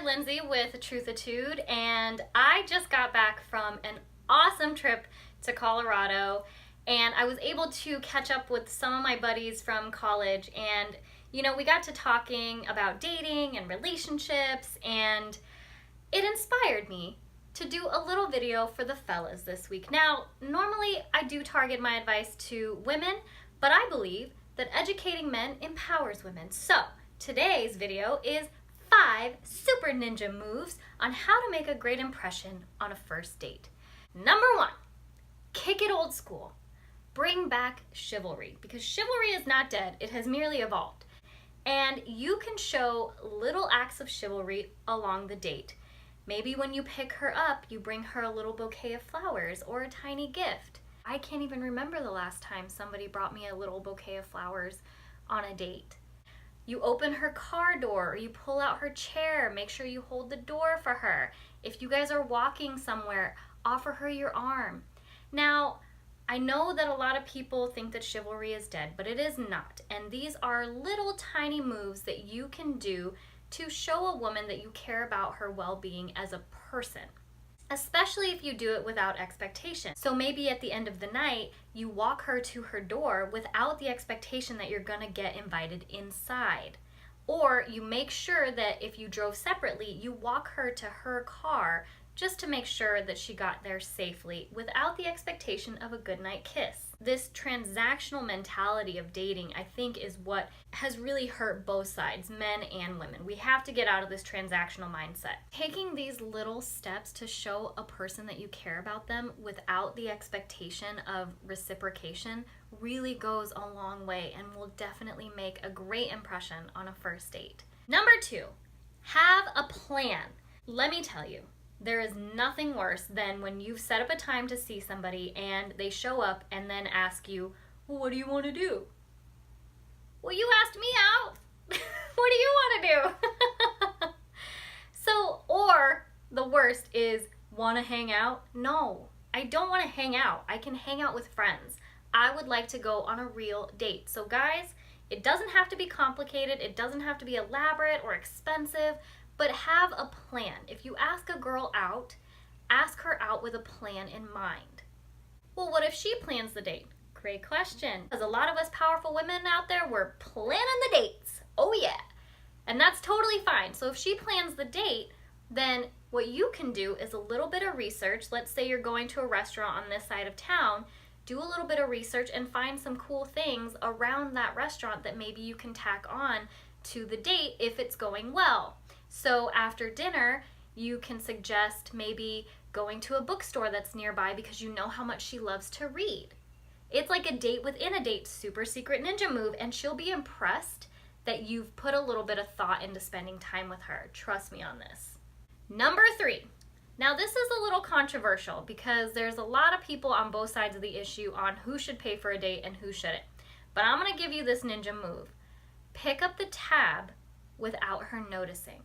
Lindsey with Truthatude, and I just got back from an awesome trip to Colorado, and I was able to catch up with some of my buddies from college, and we got to talking about dating and relationships, and it inspired me to do a little video for the fellas this week. Now, normally I do target my advice to women, but I believe that educating men empowers women. So today's video is 5 super ninja moves on how to make a great impression on a first date. Number 1, kick it old school. Bring back chivalry, because chivalry is not dead, it has merely evolved. And you can show little acts of chivalry along the date. Maybe when you pick her up, you bring her a little bouquet of flowers or a tiny gift. I can't even remember the last time somebody brought me a little bouquet of flowers on a date. You open her car door, or you pull out her chair, make sure you hold the door for her. If you guys are walking somewhere, offer her your arm. Now, I know that a lot of people think that chivalry is dead, but it is not. And these are little tiny moves that you can do to show a woman that you care about her well-being as a person, especially if you do it without expectation. So maybe at the end of the night, you walk her to her door without the expectation that you're gonna get invited inside. Or you make sure that if you drove separately, you walk her to her car just to make sure that she got there safely without the expectation of a goodnight kiss. This transactional mentality of dating, I think, is what has really hurt both sides, men and women. We have to get out of this transactional mindset. Taking these little steps to show a person that you care about them without the expectation of reciprocation really goes a long way and will definitely make a great impression on a first date. Number 2, have a plan. Let me tell you, there is nothing worse than when you've set up a time to see somebody and they show up and then ask you, well, what do you want to do? Well, you asked me out. What do you want to do? So, or the worst is, want to hang out? No, I don't want to hang out. I can hang out with friends. I would like to go on a real date. So guys, it doesn't have to be complicated. It doesn't have to be elaborate or expensive. But have a plan. If you ask a girl out, ask her out with a plan in mind. Well, what if she plans the date? Great question. Because a lot of us powerful women out there, we're planning the dates. Oh yeah. And that's totally fine. So if she plans the date, then what you can do is a little bit of research. Let's say you're going to a restaurant on this side of town. Do a little bit of research and find some cool things around that restaurant that maybe you can tack on to the date if it's going well. So after dinner, you can suggest maybe going to a bookstore that's nearby because you know how much she loves to read. It's like a date within a date, super secret ninja move, and she'll be impressed that you've put a little bit of thought into spending time with her. Trust me on this. Number 3. Now this is a little controversial because there's a lot of people on both sides of the issue on who should pay for a date and who shouldn't. But I'm gonna give you this ninja move. Pick up the tab without her noticing.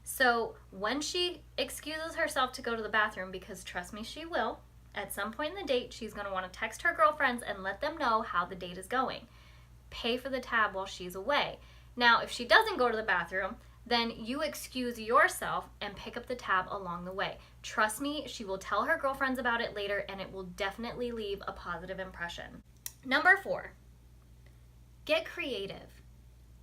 So when she excuses herself to go to the bathroom, because trust me, she will, at some point in the date, she's going to want to text her girlfriends and let them know how the date is going. Pay for the tab while she's away. Now, if she doesn't go to the bathroom, then you excuse yourself and pick up the tab along the way. Trust me, she will tell her girlfriends about it later, and it will definitely leave a positive impression. Number 4, get creative.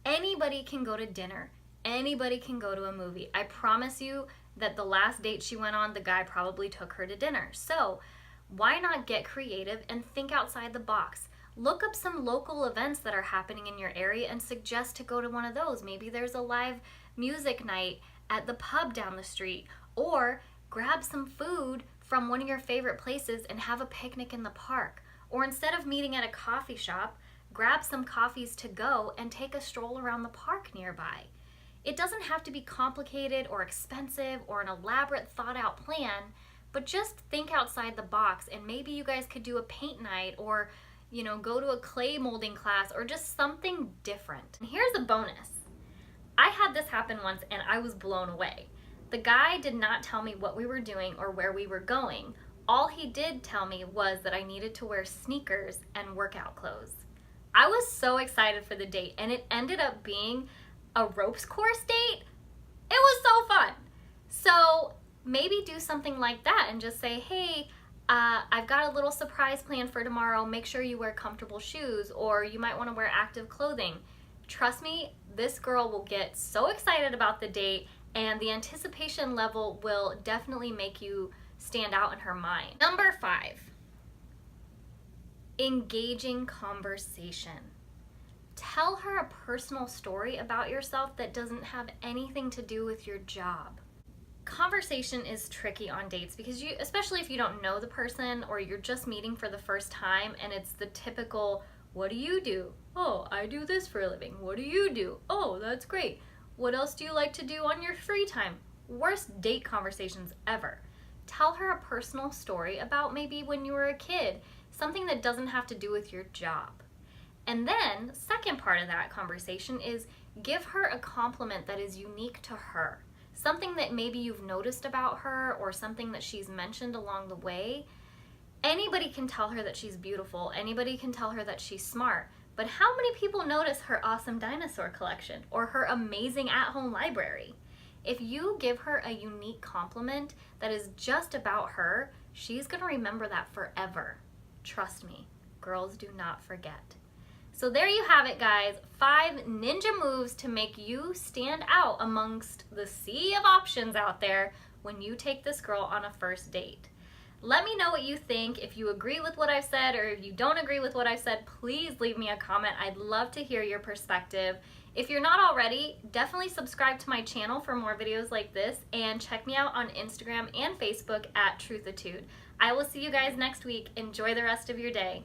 Anybody can go to dinner. Anybody can go to a movie. I promise you that the last date she went on, the guy probably took her to dinner. So why not get creative and think outside the box? Look up some local events that are happening in your area and suggest to go to one of those. Maybe there's a live music night at the pub down the street, or grab some food from one of your favorite places and have a picnic in the park. Or instead of meeting at a coffee shop, grab some coffees to go and take a stroll around the park nearby. It doesn't have to be complicated or expensive or an elaborate thought out plan, but just think outside the box, and maybe you guys could do a paint night or, go to a clay molding class or just something different. And here's a bonus. I had this happen once and I was blown away. The guy did not tell me what we were doing or where we were going. All he did tell me was that I needed to wear sneakers and workout clothes. I was so excited for the date, and it ended up being a ropes course date. It was so fun. So maybe do something like that and just say, hey, I've got a little surprise planned for tomorrow. Make sure you wear comfortable shoes, or you might want to wear active clothing. Trust me, this girl will get so excited about the date, and the anticipation level will definitely make you stand out in her mind. Number 5, engaging conversation. Tell her a personal story about yourself that doesn't have anything to do with your job. Conversation is tricky on dates because especially if you don't know the person or you're just meeting for the first time and it's the typical, what do you do? Oh, I do this for a living. What do you do? Oh, that's great. What else do you like to do on your free time? Worst date conversations ever. Tell her a personal story about maybe when you were a kid, something that doesn't have to do with your job. And then, second part of that conversation is give her a compliment that is unique to her. Something that maybe you've noticed about her or something that she's mentioned along the way. Anybody can tell her that she's beautiful. Anybody can tell her that she's smart. But how many people notice her awesome dinosaur collection or her amazing at-home library? If you give her a unique compliment that is just about her, she's going to remember that forever. Trust me, girls do not forget. So there you have it, guys. 5 ninja moves to make you stand out amongst the sea of options out there when you take this girl on a first date. Let me know what you think. If you agree with what I've said or if you don't agree with what I've said, please leave me a comment. I'd love to hear your perspective. If you're not already, definitely subscribe to my channel for more videos like this, and check me out on Instagram and Facebook at Truthatude. I will see you guys next week. Enjoy the rest of your day.